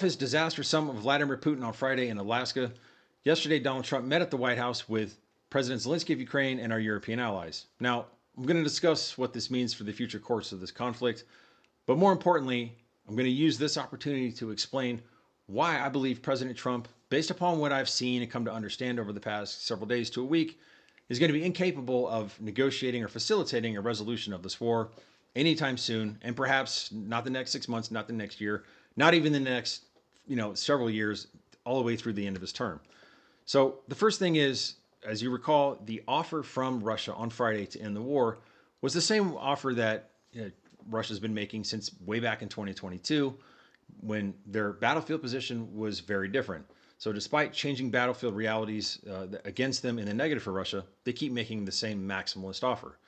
His disastrous summit with Vladimir Putin on Friday in Alaska. Yesterday, Donald Trump met at the White House with President Zelensky of Ukraine and our European allies. Now, I'm going to discuss what this means for the future course of this conflict, but more importantly, I'm going to use this opportunity to explain why I believe President Trump, based upon what I've seen and come to understand over the past several days to a week, is going to be incapable of negotiating or facilitating a resolution of this war anytime soon, and perhaps not the next 6 months, not the next year, not even the next, several years, all the way through the end of his term. So the first thing is, as you recall, the offer from Russia on Friday to end the war was the same offer that Russia's been making since way back in 2022, when their battlefield position was very different. So despite changing battlefield realities against them in the negative for Russia, they keep making the same maximalist offer.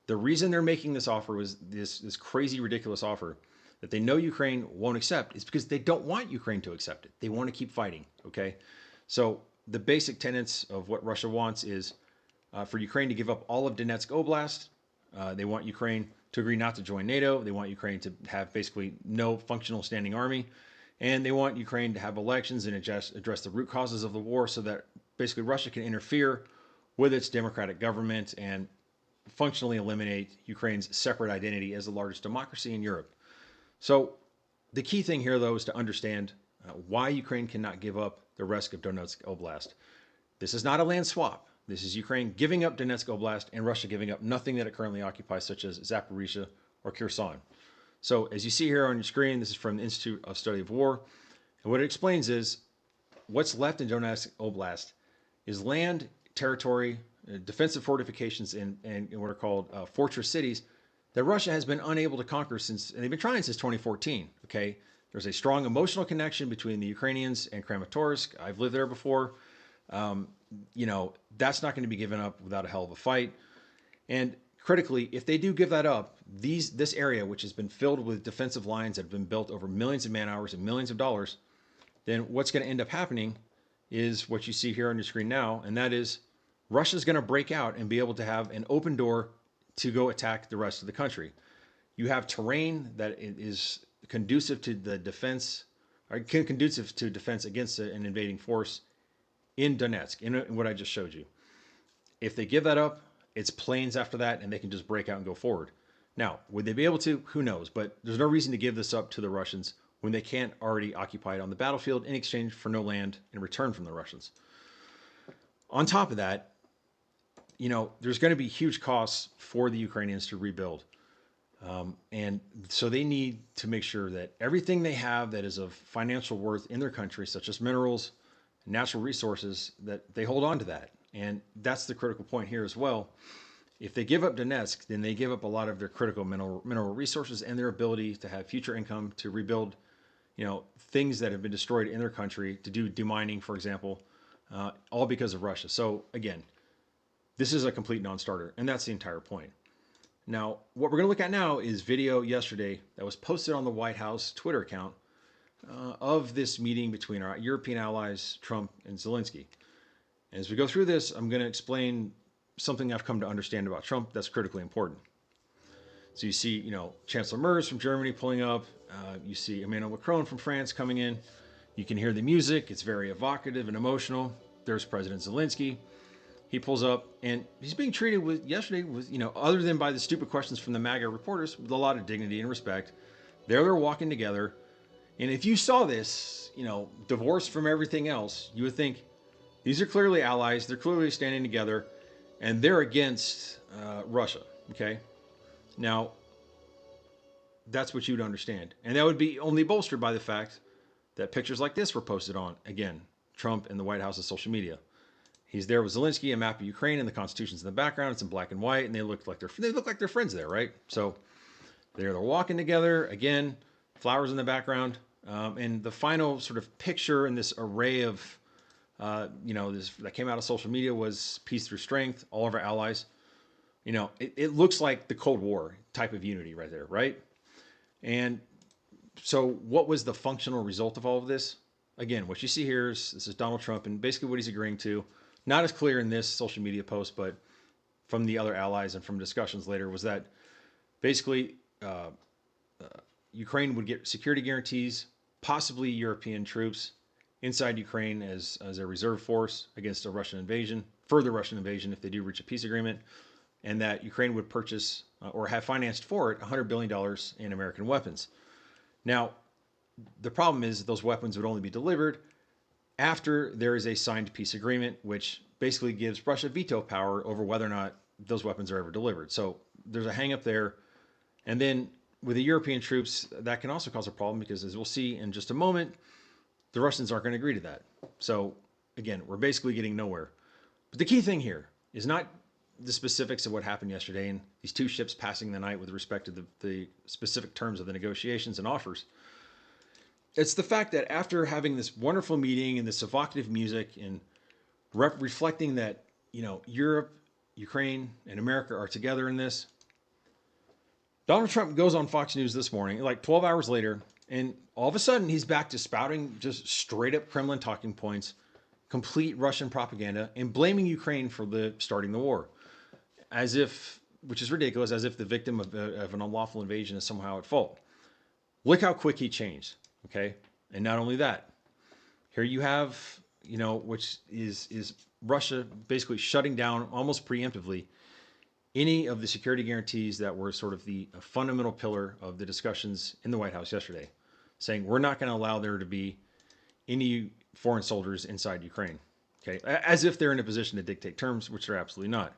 The reason they're making this offer was this crazy, ridiculous offer that they know Ukraine won't accept is because they don't want Ukraine to accept it. They want to keep fighting. Okay, so the basic tenets of what Russia wants is for Ukraine to give up all of Donetsk Oblast. They want Ukraine to agree not to join NATO. They want Ukraine to have basically no functional standing army. And they want Ukraine to have elections and address the root causes of the war so that basically Russia can interfere with its democratic government and functionally eliminate Ukraine's separate identity as the largest democracy in Europe. So the key thing here, though, is to understand why Ukraine cannot give up the rest of Donetsk Oblast. This is not a land swap. This is Ukraine giving up Donetsk Oblast and Russia giving up nothing that it currently occupies, such as Zaporizhia or Kherson. So as you see here on your screen, this is from the Institute of Study of War. And what it explains is what's left in Donetsk Oblast is land, territory, defensive fortifications, and what are called fortress cities that Russia has been unable to conquer since, and they've been trying since 2014. Okay, there's a strong emotional connection between the Ukrainians and Kramatorsk. I've lived there before. That's not going to be given up without a hell of a fight. And critically, if they do give that up, this area, which has been filled with defensive lines that have been built over millions of man hours and millions of dollars, then what's going to end up happening is what you see here on your screen now, and that is Russia's going to break out and be able to have an open door to go attack the rest of the country. You have terrain that is conducive to the defense, or conducive to defense against an invading force in Donetsk, in what I just showed you. If they give that up, it's plains after that, and they can just break out and go forward. Now, would they be able to? Who knows? But there's no reason to give this up to the Russians when they can't already occupy it on the battlefield in exchange for no land in return from the Russians. On top of that, there's going to be huge costs for the Ukrainians to rebuild. And so they need to make sure that everything they have that is of financial worth in their country, such as minerals, natural resources, that they hold on to that. And that's the critical point here as well. If they give up Donetsk, then they give up a lot of their critical mineral resources and their ability to have future income to rebuild, things that have been destroyed in their country, to do demining, for example, all because of Russia. So again, this is a complete non-starter, and that's the entire point. Now, what we're going to look at now is video yesterday that was posted on the White House Twitter account of this meeting between our European allies, Trump and Zelensky. And as we go through this, I'm going to explain something I've come to understand about Trump that's critically important. So you see, Chancellor Merz from Germany pulling up. You see Emmanuel Macron from France coming in. You can hear the music. It's very evocative and emotional. There's President Zelensky. He pulls up, and he's being treated yesterday with, other than by the stupid questions from the MAGA reporters, with a lot of dignity and respect. They're walking together. And if you saw this, divorced from everything else, you would think these are clearly allies. They're clearly standing together, and they're against Russia. Okay. Now, that's what you'd understand. And that would be only bolstered by the fact that pictures like this were posted on, again, Trump and the White House's social media. He's there with Zelensky, a map of Ukraine, and the Constitution's in the background. It's in black and white, and they look like they're friends there, right? So they're walking together. Again, flowers in the background, and the final sort of picture in this array of, this that came out of social media was peace through strength. All of our allies. It looks like the Cold War type of unity right there, right? And so, what was the functional result of all of this? Again, what you see here is this is Donald Trump, and basically what he's agreeing to. Not as clear in this social media post, but from the other allies and from discussions later, was that basically Ukraine would get security guarantees possibly European troops inside Ukraine as a reserve force against a Russian invasion, further Russian invasion if they do reach a peace agreement, and that Ukraine would purchase or have financed for it $100 billion in American weapons. Now, the problem is that those weapons would only be delivered after there is a signed peace agreement, which basically gives Russia veto power over whether or not those weapons are ever delivered. So there's a hang up there. And then with the European troops, that can also cause a problem because, as we'll see in just a moment, the Russians aren't going to agree to that. So again, we're basically getting nowhere. But the key thing here is not the specifics of what happened yesterday and these two ships passing the night with respect to the specific terms of the negotiations and offers. It's the fact that after having this wonderful meeting and this evocative music and reflecting that, Europe, Ukraine, and America are together in this, Donald Trump goes on Fox News this morning, like 12 hours later, and all of a sudden he's back to spouting just straight up Kremlin talking points, complete Russian propaganda, and blaming Ukraine for starting the war. As if, which is ridiculous, as if the victim of an unlawful invasion is somehow at fault. Look how quick he changed, okay? And not only that, here you have, which is Russia basically shutting down almost preemptively any of the security guarantees that were sort of the fundamental pillar of the discussions in the White House yesterday, saying we're not going to allow there to be any foreign soldiers inside Ukraine, okay? As if they're in a position to dictate terms, which they're absolutely not.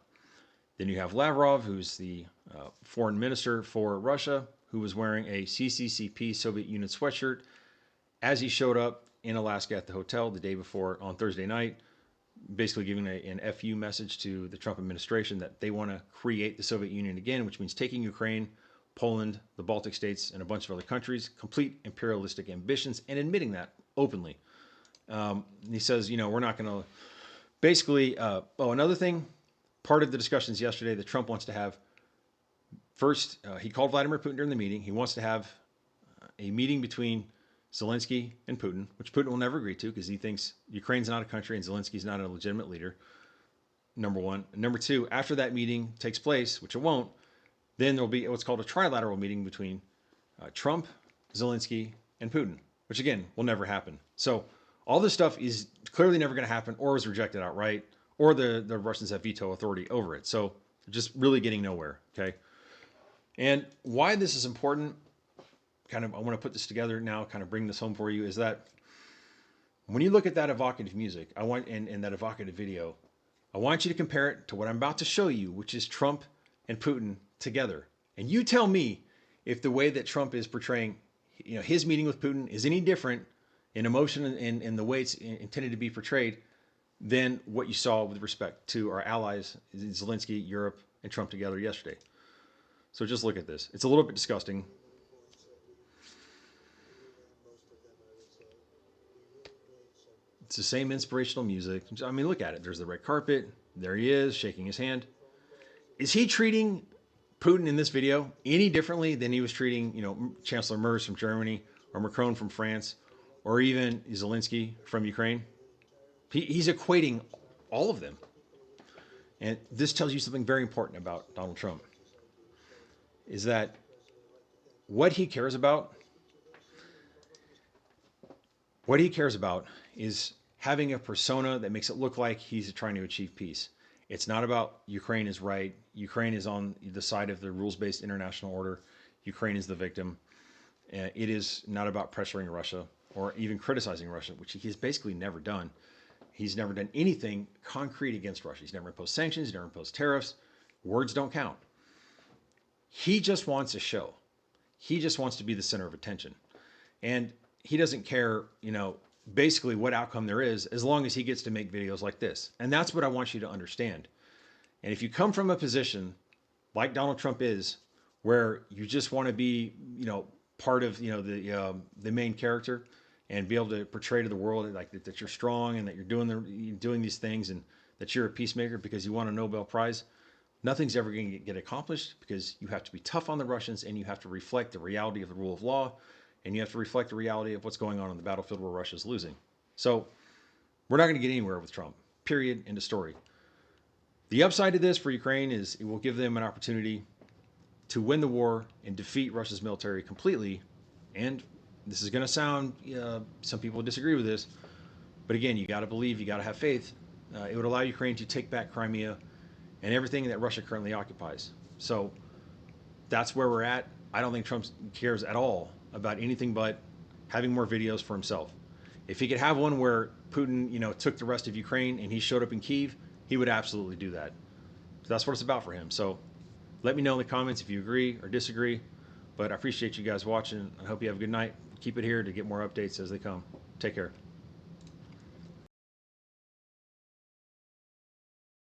Then you have Lavrov, who's the foreign minister for Russia, who was wearing a CCCP Soviet Union sweatshirt as he showed up in Alaska at the hotel the day before on Thursday night, basically giving an FU message to the Trump administration that they want to create the Soviet Union again, which means taking Ukraine, Poland, the Baltic states, and a bunch of other countries, complete imperialistic ambitions, and admitting that openly. He says, we're not going to basically, another thing, part of the discussions yesterday that Trump wants to have, first, he called Vladimir Putin during the meeting. He wants to have a meeting between Zelensky and Putin, which Putin will never agree to because he thinks Ukraine's not a country and Zelensky's not a legitimate leader, number one. Number two, after that meeting takes place, which it won't, then there'll be what's called a trilateral meeting between Trump, Zelensky, and Putin, which again will never happen. So all this stuff is clearly never going to happen or is rejected outright, or the Russians have veto authority over it. So just really getting nowhere, okay? And why this is important, I want to put this together now, kind of bring this home for you, is that when you look at that evocative music, and that evocative video, I want you to compare it to what I'm about to show you, which is Trump and Putin together. And you tell me if the way that Trump is portraying, his meeting with Putin is any different in emotion and the way it's intended to be portrayed than what you saw with respect to our allies, Zelensky, Europe, and Trump together yesterday. So just look at this. It's a little bit disgusting. It's the same inspirational music. I mean, look at it. There's the red carpet. There he is, shaking his hand. Is he treating Putin in this video any differently than he was treating, Chancellor Merz from Germany, or Macron from France, or even Zelensky from Ukraine? He's equating all of them. And this tells you something very important about Donald Trump, is that what he cares about is having a persona that makes it look like he's trying to achieve peace. It's not about Ukraine is right. Ukraine is on the side of the rules-based international order. Ukraine is the victim. It is not about pressuring Russia or even criticizing Russia, which he has basically never done. He's never done anything concrete against Russia. He's never imposed sanctions. He's never imposed tariffs. Words don't count. He just wants a show. He just wants to be the center of attention. And he doesn't care, basically what outcome there is, as long as he gets to make videos like this. And that's what I want you to understand. And if you come from a position like Donald Trump is, where you just want to be, part of, the main character, and be able to portray to the world like that you're strong and that you're doing these things and that you're a peacemaker because you want a Nobel Prize, nothing's ever going to get accomplished because you have to be tough on the Russians and you have to reflect the reality of the rule of law and you have to reflect the reality of what's going on the battlefield where Russia's losing. So we're not going to get anywhere with Trump. Period. End of story. The upside to this for Ukraine is it will give them an opportunity to win the war and defeat Russia's military completely and this is going to sound, some people disagree with this, but again, you got to believe, you got to have faith. It would allow Ukraine to take back Crimea and everything that Russia currently occupies. So that's where we're at. I don't think Trump cares at all about anything but having more videos for himself. If he could have one where Putin, took the rest of Ukraine and he showed up in Kyiv, he would absolutely do that. So that's what it's about for him. So let me know in the comments if you agree or disagree. But I appreciate you guys watching. I hope you have a good night. Keep it here to get more updates as they come. Take care.